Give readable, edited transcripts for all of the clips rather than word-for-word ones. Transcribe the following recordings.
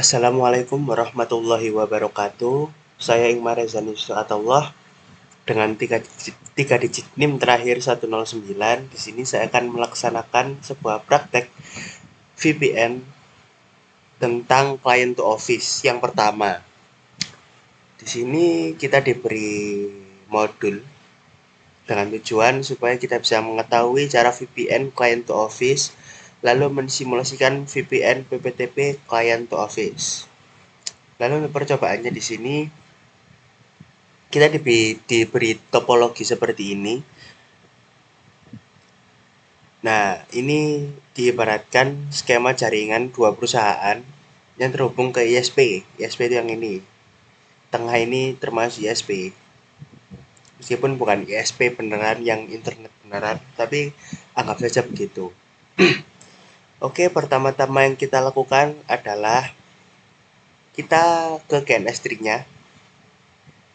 Assalamualaikum warahmatullahi wabarakatuh. Saya Ingmar Rezani Suatullah dengan tiga digit NIM terakhir 109. Di sini saya akan melaksanakan sebuah praktek VPN tentang client to office. Yang pertama, di sini kita diberi modul dengan tujuan supaya kita bisa mengetahui cara VPN client to office, lalu mensimulasikan VPN PPTP client to office. Lalu untuk percobaannya di sini kita diberi topologi seperti ini. Nah, ini diibaratkan skema jaringan dua perusahaan yang terhubung ke ISP. ISP itu yang ini. Tengah ini termasuk ISP. Meskipun bukan ISP beneran yang internet beneran, tapi anggap saja begitu. Oke, pertama-tama yang kita lakukan adalah kita ke GNS tree-nya.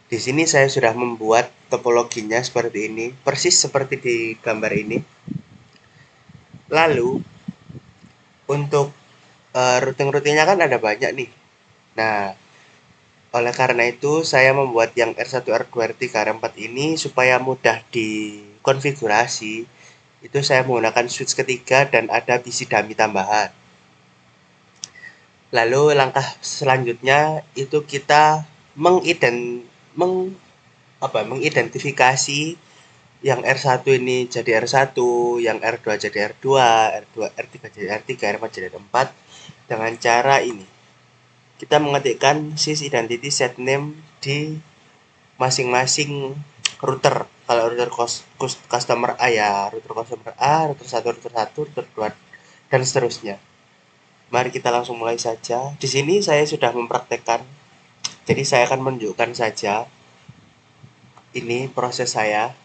Di sini saya sudah membuat topologinya seperti ini, persis seperti di gambar ini. Lalu untuk routing-routingnya kan ada banyak nih. Nah, oleh karena itu saya membuat yang R1, R2, R3, R4 ini supaya mudah dikonfigurasi. Itu saya menggunakan switch ketiga dan ada PC dummy tambahan. Lalu langkah selanjutnya itu kita mengidentifikasi yang R1 ini jadi R1, yang R2 jadi R2, R3 jadi R3, R4 jadi R4 dengan cara ini. Kita mengetikkan sys identity set name di masing-masing router. Kalau router customer A ya router customer A, router 1, router 1, router 2 dan seterusnya. Mari kita langsung mulai saja. Di sini saya sudah mempraktekkan. Jadi saya akan menunjukkan saja ini proses saya.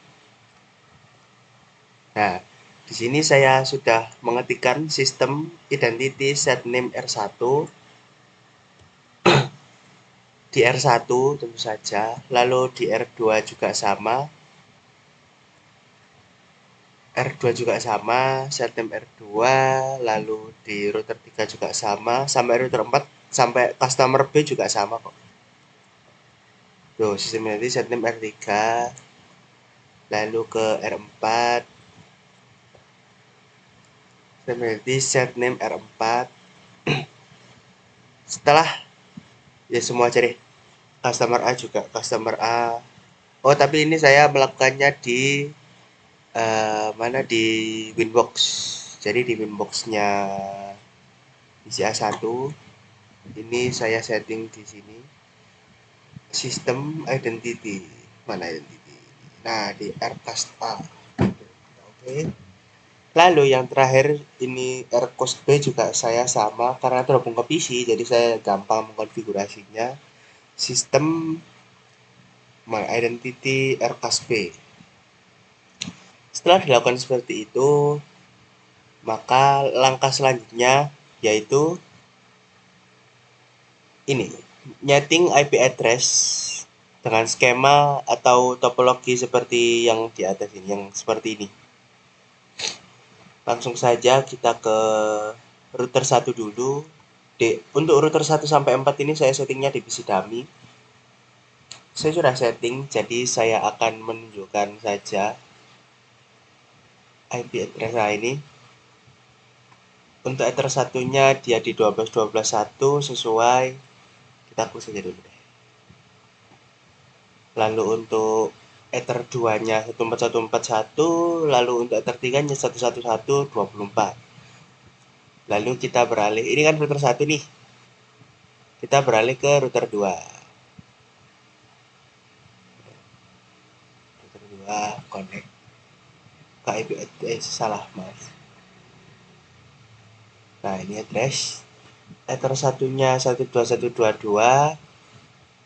Nah, di sini saya sudah mengetikkan sistem identity set name R1 di R1 tentu saja, lalu di R2 juga sama. R2 juga sama, set name R2, lalu di router 3 juga sama, sampai router 4 sampai customer B juga sama kok. Tuh, sistem identity set name R3, lalu ke R4. Identity set name R4. Setelah ya semua aja deh. Customer A juga, customer A. Oh, tapi ini saya melakukannya di mana di Winbox. Jadi di Winbox-nya ICA1 ini saya setting di sini sistem identity. Mana identity? Nah, di Rcast A. Oke. Lalu yang terakhir ini Rcast B juga saya sama karena terhubung ke PC, jadi saya gampang mengkonfigurasinya. Sistem My Identity Rcast B. Setelah dilakukan seperti itu, maka langkah selanjutnya yaitu ini, nyeting IP address dengan skema atau topologi seperti yang di atas ini, yang seperti ini. Langsung saja kita ke router 1 dulu. Untuk router 1 sampai 4 ini saya settingnya di PC dummy. Saya sudah setting, jadi saya akan menunjukkan saja IP address ini. Untuk ether satunya dia di 12.12.1 sesuai, kita close saja dulu deh. Lalu untuk ether 2-nya 14141, lalu untuk ether 3-nya 111.24. Lalu kita beralih, ini kan router 1 nih. Kita beralih ke router 2. Router 2 connect ke IP address, salah mas. Nah, ini address. Ether satunya 12122,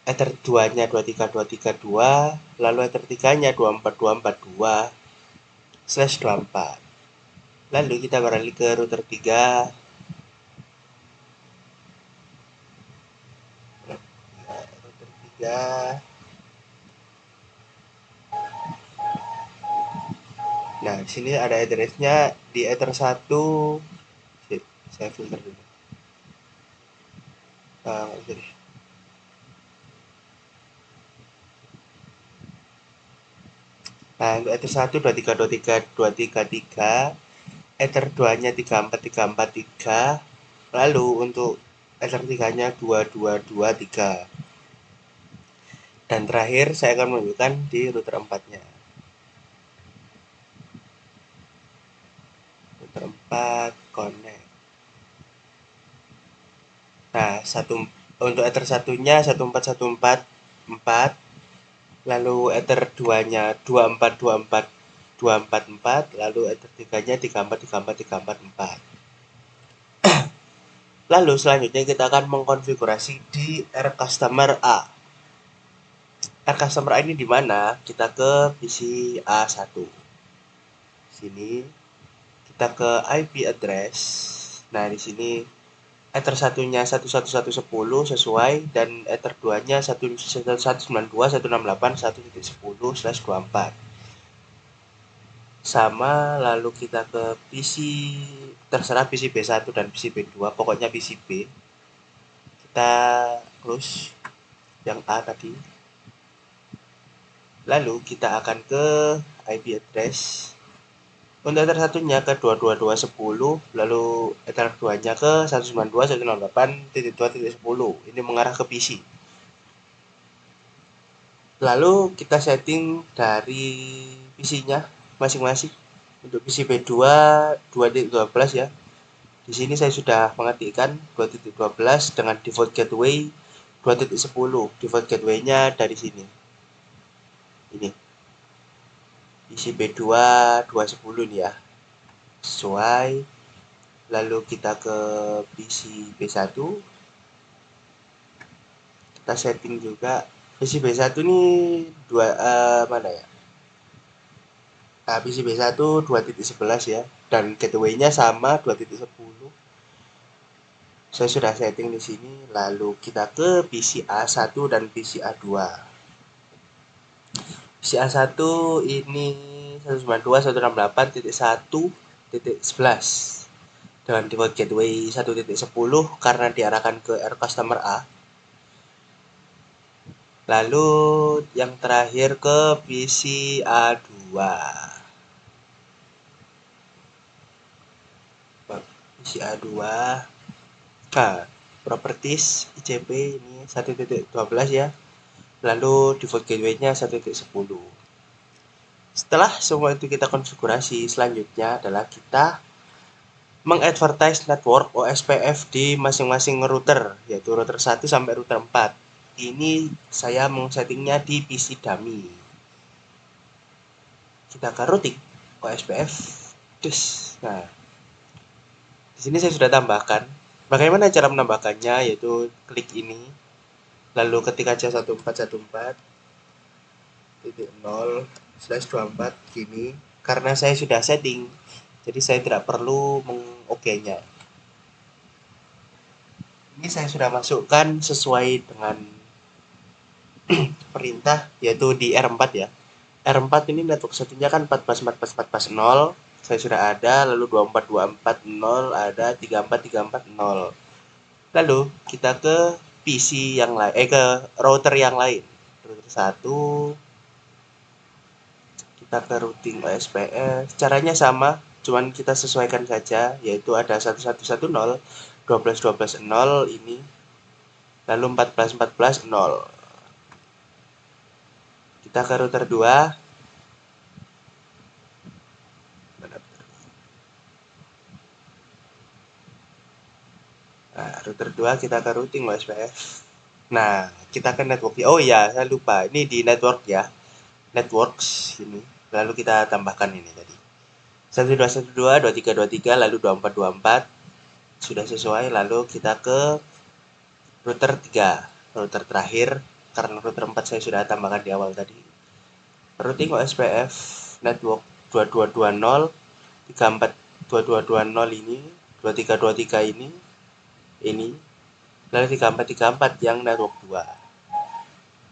ether 2-nya 23232, lalu ether 3-nya 24242/24. Lalu kita beralih ke router 3. Router 3. Nah, di sini ada address-nya di ether 1. Saya filter dulu. Jadi nah untuk ether 1 2323 ether 2 nya 34343, lalu untuk ether 3 nya 2223, dan terakhir saya akan menunjukkan di router 4 nya. Router 4 connect. Nah, untuk ether 1-nya 14144, lalu ether 2-nya 2424244, lalu ether 3-nya 3434344. Lalu selanjutnya kita akan mengkonfigurasi di R customer A. R customer A ini di mana? Kita ke PC A1. Sini kita ke IP address. Nah, di sini ether 1-nya 11110 sesuai, dan ether 2-nya 192.168.1.10/24. Sama, lalu kita ke PC, terserah PC B1 dan PC B2, pokoknya PC B. Kita close yang A tadi. Lalu kita akan ke IP address. Untuk ether 1-nya ke 222.10, lalu ether 2-nya ke 192.168.2.10. Ini mengarah ke PC. Lalu kita setting dari PC-nya masing-masing. Untuk PC B2 2.12 ya. Di sini saya sudah mengetikkan 2.12 dengan default gateway 2.10. Default gateway-nya dari sini. Ini. PC B2 210 nih ya. Sesuai. Lalu kita ke PC B1. Kita setting juga. PC B1 ini mana ya? Nah, PC B1 2.11 ya, dan gateway-nya sama 2.10. Saya sudah setting di sini. Lalu kita ke PC A1 dan PC A2. PC A1 ini 192.168.1.11 dengan default gateway 1.10 karena diarahkan ke R customer A. Lalu yang terakhir ke PC A2. PC A2. Nah, properties ICP ini 1.12 ya. Lalu default gateway-nya 1.10. Setelah semua itu kita konfigurasi, selanjutnya adalah kita mengadvertise network OSPF di masing-masing router, yaitu router 1 sampai router 4. Ini saya settingnya di PC dummy. Kita ke routing OSPF. Nah, di sini saya sudah tambahkan. Bagaimana cara menambahkannya? Yaitu klik ini, lalu ketik aja 1414.0/24 gini. Karena saya sudah setting, jadi saya tidak perlu meng-OK-nya. Ini saya sudah masukkan sesuai dengan perintah, yaitu di R4 ya. R4 ini network settingnya kan 14.14.14.0, saya sudah ada, lalu 24.24.0 ada, 34.34.0. Lalu kita ke PC yang lain, ke router yang lain. Router 1, kita ke routing OSPF. Caranya sama, cuman kita sesuaikan saja, yaitu ada 1110, 12.12.0 ini, lalu 14.14.0. Kita ke router 2. Nah, router 2 kita ke routing OSPF. Nah, kita ke network. Oh iya, saya lupa. Ini di network ya. Networks ini. Lalu kita tambahkan ini tadi. 1212, 2323, lalu 2424. Sudah sesuai. Lalu kita ke router 3. Router terakhir. Karena router 4 saya sudah tambahkan di awal tadi. Routing OSPF network 2220, 2220 ini, 2323 ini, lalu 3434 yang network 2.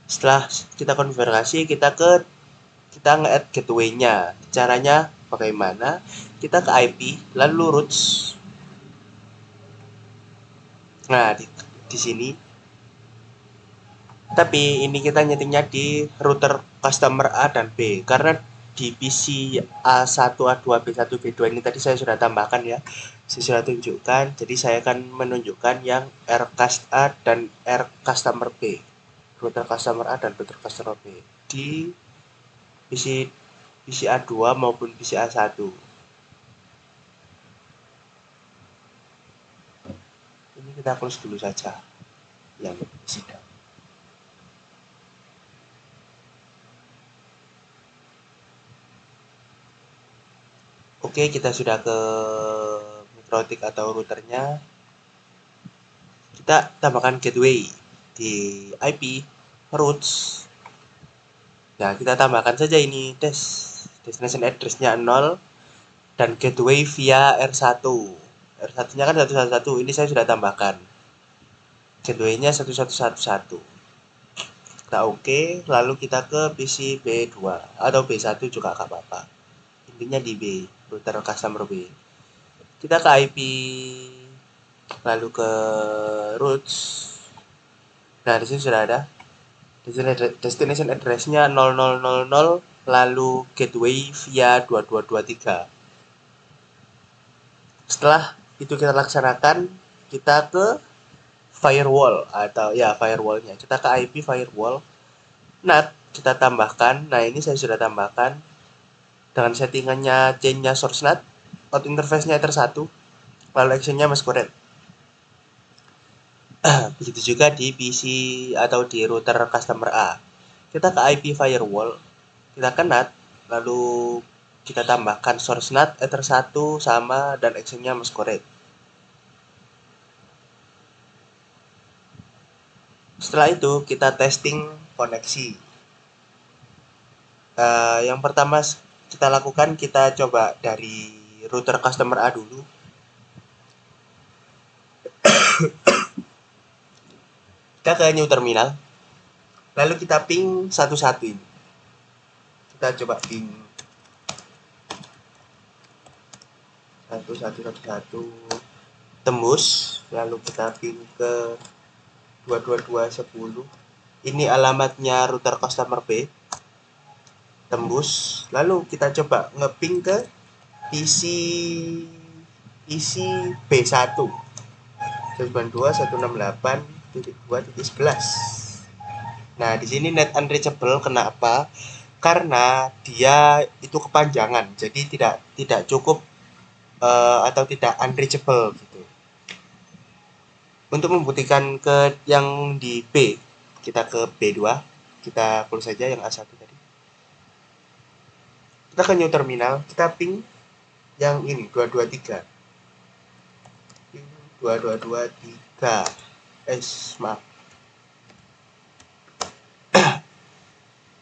Setelah kita konfigurasi, kita nge-add gateway-nya. Caranya bagaimana? Kita ke IP, lalu routes. Nah, di sini. Tapi ini kita nyetingnya di router customer A dan B, karena di PC A1, A2, B1, B2 ini tadi saya sudah tambahkan ya. Saya sudah tunjukkan, jadi saya akan menunjukkan yang Rcast A dan Rcustomer B. Router customer A dan router customer B di PC A2 maupun PC A1. Ini kita close dulu saja yang sidang. Oke, kita sudah ke mikrotik atau routernya. Kita tambahkan gateway di IP routes. Nah, kita tambahkan saja ini destination address-nya 0 dan gateway via R1. R1-nya kan 111. Ini saya sudah tambahkan. Gateway-nya 1111. Kita oke, lalu kita ke PC B2 atau B1 juga nggak apa-apa. Intinya di B, router customer B. Kita ke IP, lalu ke routes. Nah, di sini sudah ada destination address-nya 0000, lalu gateway via 2223. Setelah itu kita laksanakan, kita ke firewall atau ya firewall-nya. Kita ke IP firewall. NAT kita tambahkan. Nah, ini saya sudah tambahkan dengan settingannya chain-nya source NAT, out interface-nya Ether 1, lalu action-nya masquerade. Begitu juga di PC atau di router customer A. Kita ke IP firewall, kita ke NAT, lalu kita tambahkan source NAT, Ether 1 sama dan action-nya masquerade. Setelah itu kita testing koneksi. Yang pertama kita lakukan, kita coba dari router customer A dulu. Kita ke new terminal, lalu kita ping 11 ini. Kita coba ping 1111 tembus, lalu kita ping ke 222.10. Ini alamatnya router customer B. Tembus, lalu kita coba ngeping ke PC B1 192.168.2.11. Nah, di sini net unreachable. Kenapa? Karena dia itu kepanjangan, jadi tidak cukup atau tidak unreachable gitu. Untuk membuktikan ke yang di B, kita ke B2, kita close saja yang A1 tadi. Kita ke new terminal, kita ping yang ini 223. Ping 2223. Maaf.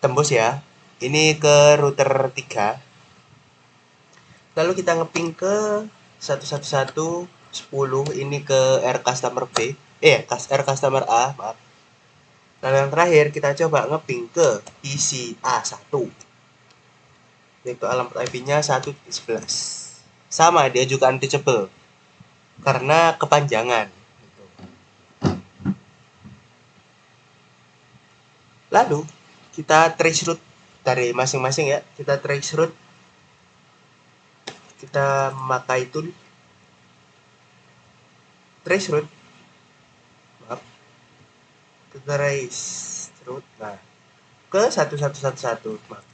Tembus ya. Ini ke router 3. Lalu kita ngeping ke 111.10, ini ke R customer B. R customer A, maaf. Lalu yang terakhir kita coba ngeping ke PC A1. Yaitu alamat IP-nya 1.11. Sama, dia juga unreachable karena kepanjangan. Lalu kita trace route dari masing-masing ya. Kita trace route. Kita memakai tool trace route. Maaf. Kita trace route. Nah, ke 1111. Maaf.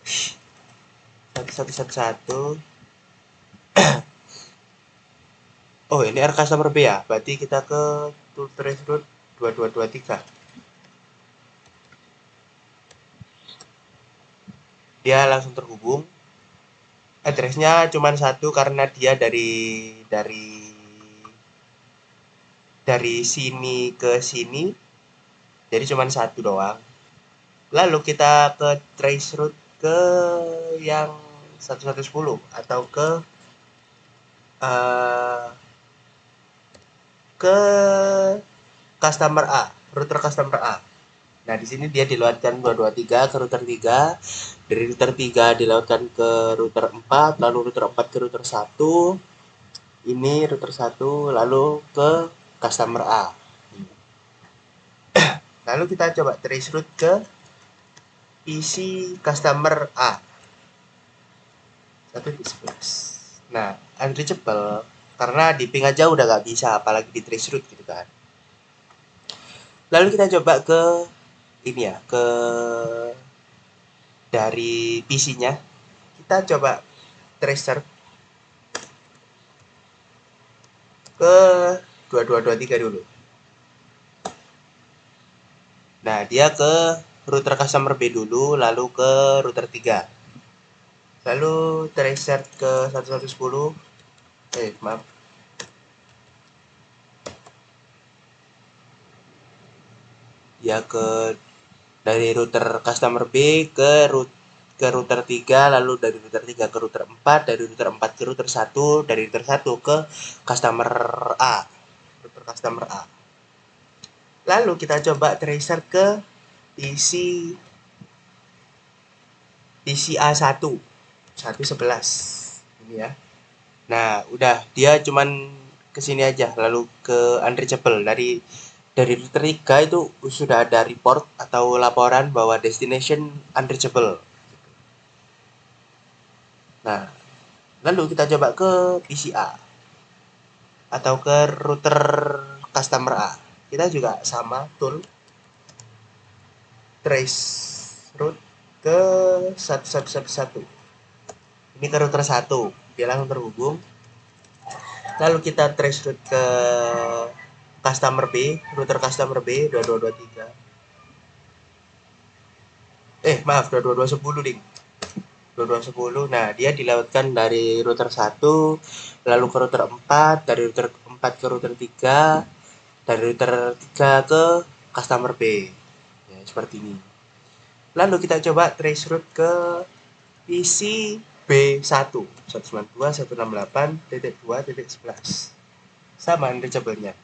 1111. Oh, ini R customer B ya. Berarti kita ke tool trace route 2223. Dia langsung terhubung. Address-nya cuma satu karena dia dari sini ke sini. Jadi cuma satu doang. Lalu kita ke trace route ke yang 1110 atau ke customer A, router customer A. Nah, di sini dia dilewatkan 223 ke router 3, dari router 3 dilewatkan ke router 4, lalu router 4 ke router 1. Ini router 1 lalu ke customer A. Lalu kita coba trace route ke PC customer A 1.11. Nah, unreachable karena di ping aja udah nggak bisa, apalagi di trace route gitu kan. Lalu kita coba ke ini ya, ke dari PC-nya. Kita coba tracer ke 2223 dulu. Nah, dia ke router customer B dulu, lalu ke router 3. Lalu tracer ke 1110. Maaf. Dia dari router customer B ke router 3, lalu dari router 3 ke router 4, dari router 4 ke router 1, dari router 1 ke customer A. Router customer A. Lalu kita coba tracer ke PC A1 111 ini ya. Nah, udah dia cuman kesini aja, lalu ke unreachable. Dari router 3 itu sudah ada report atau laporan bahwa destination unreachable. Nah, lalu kita coba ke PCA atau ke router customer A. Kita juga sama tool trace route ke 1111. Ini ke router 1, dia langsung terhubung. Lalu kita trace route ke customer B, router customer B 2223. Maaf, 22210 ding. 2210. Nah, dia dilewatkan dari router 1 lalu ke router 4, dari router 4 ke router 3, dari router 3 ke customer B. Ya, seperti ini. Lalu kita coba trace route ke PC B1 192.168.2.11. Sama reachable-nya.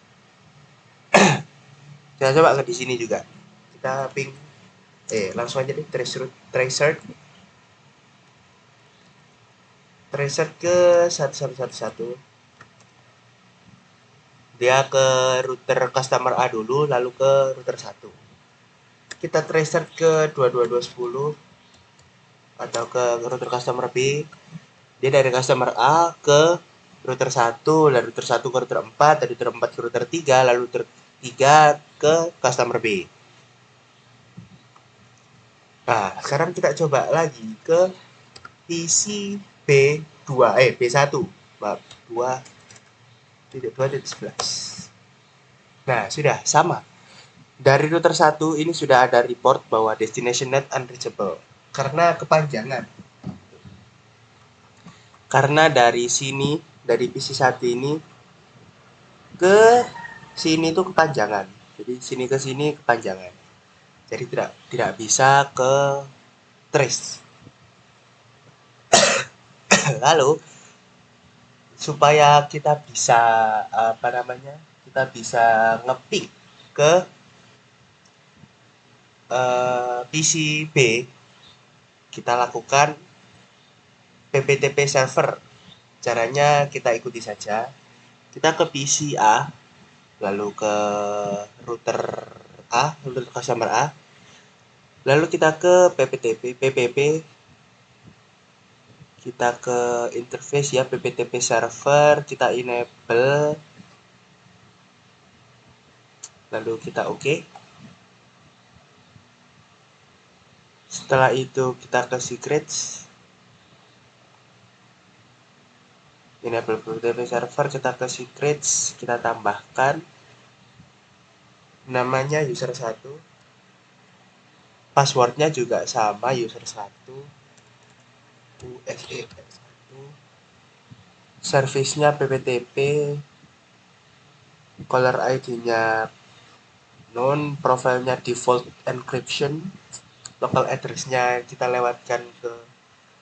Kita coba ke di sini juga. Kita ping langsung aja deh tracer ke 1111. Dia ke router customer A dulu, lalu ke router 1. Kita tracer ke 22210 atau ke router customer B. Dia dari customer A ke router 1, dari router 1 ke router 4, dari router 4 ke router 3, lalu router 3 ke customer B. Nah, sekarang kita coba lagi ke PC B2, B1. Maaf, 2.2.11. Nah, sudah sama. Dari router 1 ini sudah ada report bahwa destination net unreachable karena kepanjangan. Karena dari sini, dari PC1 ini ke sini tuh kepanjangan. Jadi sini ke sini kepanjangan. Jadi tidak bisa ke trace. Lalu supaya kita bisa Kita bisa ngepick ke PCB, kita lakukan PPTP server. Caranya kita ikuti saja. Kita ke PC A, lalu ke router router customer A. Lalu kita ke PPP, kita ke interface ya, PPTP server, kita enable. Lalu kita oke. Setelah itu kita ke secrets. Enable PPTP server, kita ke secrets, kita tambahkan namanya user 1. Passwordnya juga sama user 1. USE 1. Service-nya PPTP. Caller ID-nya non, profilnya default encryption. Local address-nya kita lewatkan ke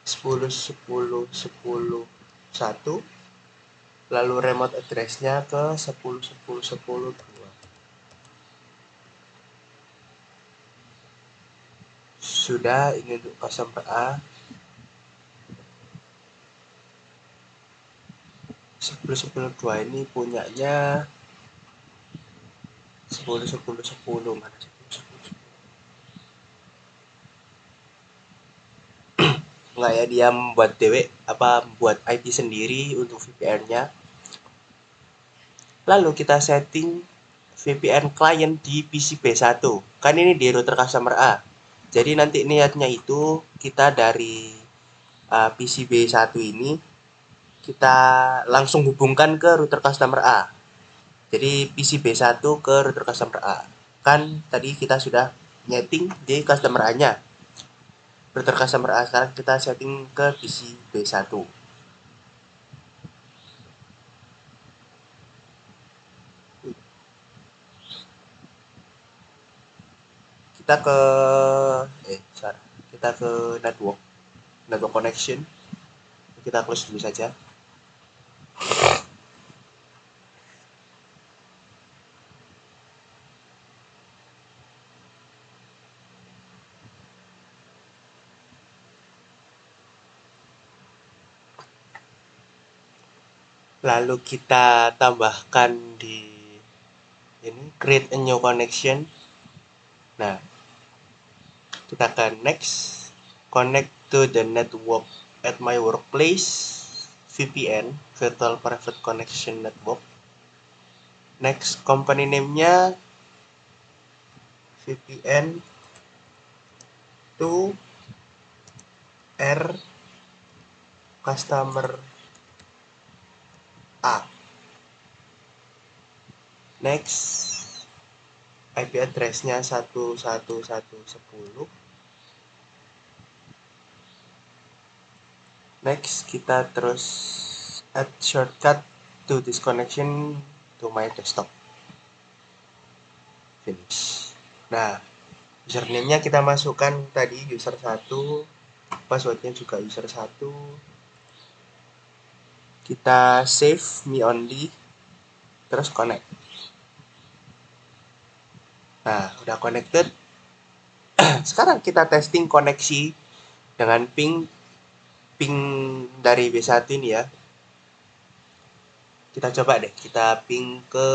10.10.10.1. Lalu remote address-nya ke 10.10.10.2. Sudah, ini untuk customer A. 10.10.2 ini punyanya 10.10.10. Mana nggak ya dia membuat membuat IP sendiri untuk VPN-nya. Lalu kita setting VPN client di PC B1. Kan ini di router customer A. Jadi nanti niatnya itu kita dari PC B1 ini kita langsung hubungkan ke router customer A. Jadi PC B1 ke router customer A. Kan tadi kita sudah nyeting di customer A-nya. Router customer A sekarang kita setting ke PC B1. Kita ke kita ke network connection. Kita close dulu saja. Lalu kita tambahkan di ini create a new connection. Nah, kita akan next connect to the network at my workplace VPN virtual private connection network. Next company name-nya VPN to R customer A. Next IP address-nya 11110. Next kita terus add shortcut to this connection to my desktop. Finish. Nah, username-nya kita masukkan tadi user 1, password-nya juga user 1. Kita save me only, terus connect. Nah, udah connected. Sekarang kita testing koneksi dengan ping dari B1 ini ya. Kita coba deh, kita ping ke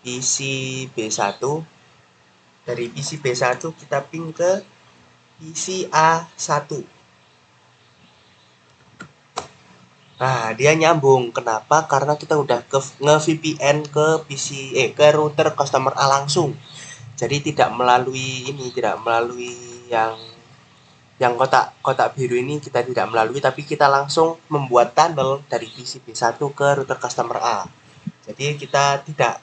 PC B1. Dari PC B1 kita ping ke PC A1. Nah, dia nyambung. Kenapa? Karena kita udah nge-VPN ke ke router customer A langsung. Jadi tidak melalui yang kotak biru ini kita tidak melalui, tapi kita langsung membuat tunnel dari PC B1 ke router customer A. Jadi kita tidak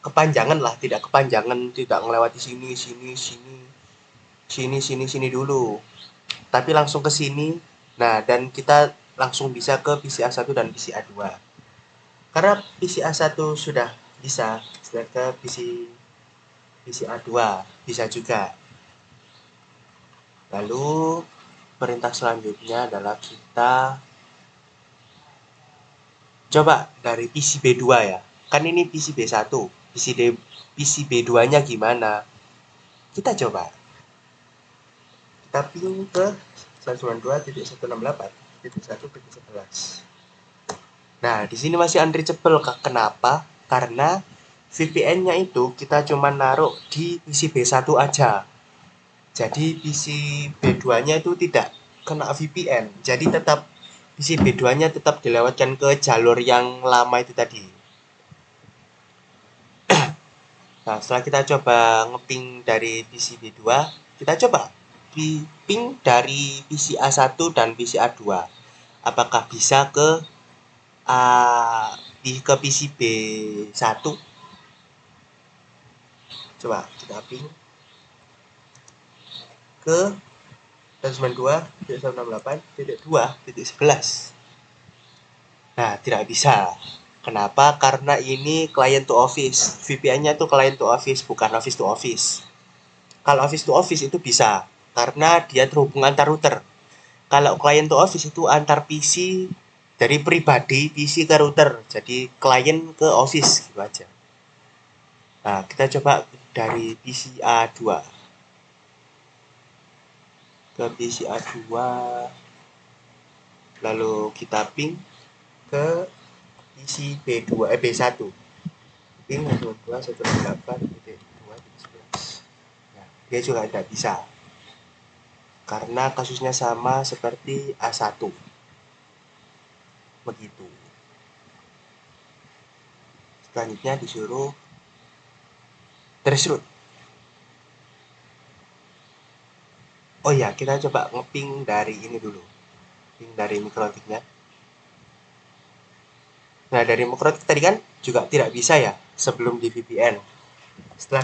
kepanjangan, tidak melewati sini dulu. Tapi langsung ke sini. Nah, dan kita langsung bisa ke PC A1 dan PC A2. Karena PC A1 sudah bisa, sudah ke PC A2 bisa juga. Lalu perintah selanjutnya adalah kita coba dari PC B2 ya. Kan ini PC B1. PC B2-nya gimana? Kita coba. Kita ping ke 192.168.1.11. Nah, di sini masih unreachable. Kenapa? Karena VPN-nya itu kita cuma naruh di PC B1 aja. Jadi PC B2-nya itu tidak kena VPN. Jadi tetap PC B2-nya tetap dilewatkan ke jalur yang lama itu tadi. Nah, setelah kita coba ngeping dari PC B2, kita coba ping dari PC A1 dan PC A2. Apakah bisa ke PC B1? Coba kita ping ke 192.168.2.11. Nah, tidak bisa. Kenapa? Karena ini client to office. VPN-nya itu client to office, bukan office to office. Kalau office to office itu bisa, karena dia terhubung antar router. Kalau client to office itu antar PC dari pribadi PC ke router. Jadi client ke office gitu aja. Nah, kita coba dari PC A2. Ke PC A2. Lalu kita ping ke PC B1. Ping 192.168.2.11. Nah, dia juga tidak bisa. karena kasusnya sama seperti A1. Begitu. Selanjutnya disuruh trace root. Oh ya, kita coba ngeping dari ini dulu. Ping dari mikrotiknya. Nah, dari mikrotik tadi kan juga tidak bisa ya sebelum di VPN. Setelah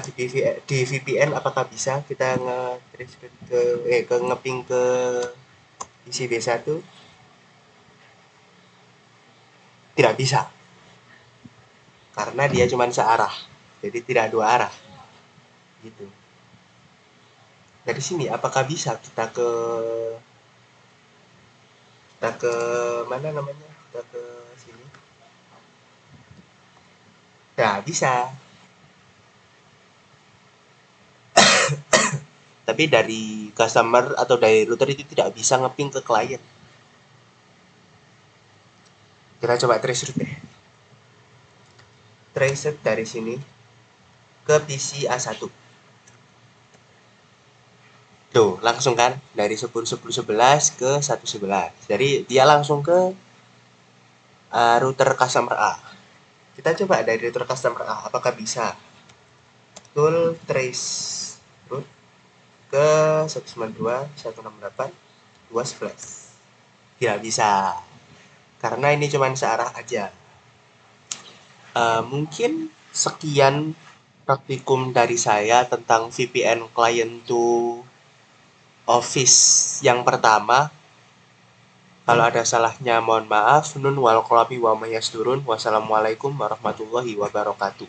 di VPN apakah bisa kita nge-trace root ke ngeping ke isi B1? Tidak bisa. Karena dia cuma searah. Jadi tidak dua arah. Gitu. Dari sini apakah bisa kita ke mana namanya? Kita ke sini. Nah, bisa. Tapi dari customer atau dari router itu tidak bisa ngeping ke klien. Kita coba trace route deh. Trace route dari sini ke PC A1. Tuh, langsung kan dari 10.10.11 ke 1.11. Jadi dia langsung ke router customer A. Kita coba dari router customer A apakah bisa. Tool trace route ke 192.168.2.11. Tidak bisa. Karena ini cuma searah aja. Mungkin sekian praktikum dari saya tentang VPN client to Office yang pertama. Kalau ada salahnya mohon maaf. Nun wal qalami wa mayasturun. Wassalamualaikum warahmatullahi wabarakatuh.